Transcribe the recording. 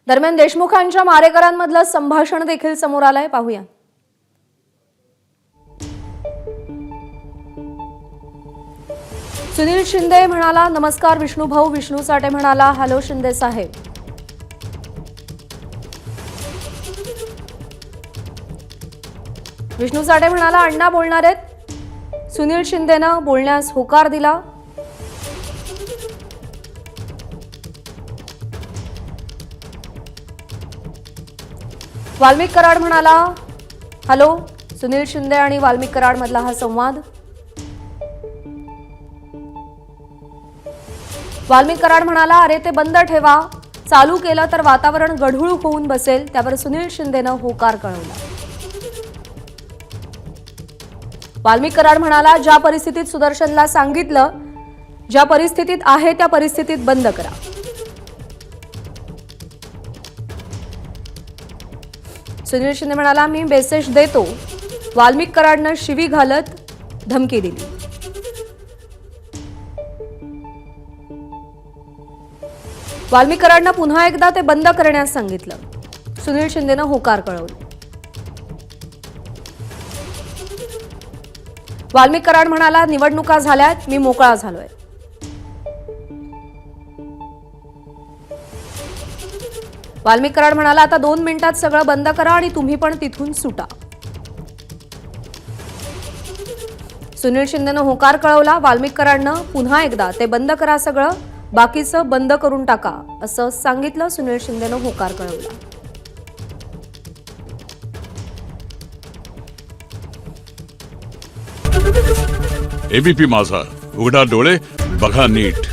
दरम्यान देशमुखांच्या मारेकरांमधलं संभाषण देखील समोर आलंय, पाहूया। सुनील शिंदे म्हणाला, नमस्कार विष्णू भाऊ। विष्णू साठे म्हणाला, हॅलो शिंदे साहेब। विष्णू साठे म्हणाला, अण्णा बोलणार आहेत। सुनील शिंदेनं बोलण्यास होकार दिला। वाल्मिक कराड म्हणाला, हॅलो। सुनील शिंदे आणि वाल्मिक कराड मधला हा संवाद। वाल्मिक कराड म्हणाला, अरे ते बंद ठेवा, चालू केलं तर वातावरण गढूळ होऊन बसेल। त्यावर सुनील शिंदेनं होकार कळवला। वाल्मिक कराड म्हणाला, ज्या परिस्थितीत सुदर्शनला सांगितलं, ज्या परिस्थितीत आहे त्या परिस्थितीत बंद करा। सुनील शिंदे म्हणाला, मी मेसेज देतो। वाल्मिक कराडनं शिवी घालत धमकी दिली। वाल्मिक कराडनं पुन्हा एकदा ते बंद करण्यास सांगितलं। सुनील शिंदेनं होकार कळवला। वाल्मिक कराड म्हणाला, निवडणुका झाल्यात, मी मोकळा झालोय। वाल्मिक कराड म्हणाला, आता 2 मिनिटात सगळं बंद करा आणि तुम्ही पण तिथून सुटा। सुनील शिंदेनं होकार कळवला। वाल्मिक कराडनं पुन्हा एकदा ते बंद करा सगळं, बाकीचं बंद करून टाका असं सांगितलं। सुनील शिंदेनं होकार कळवला। एबीपी माझा, उघडा डोळे बघा नीट।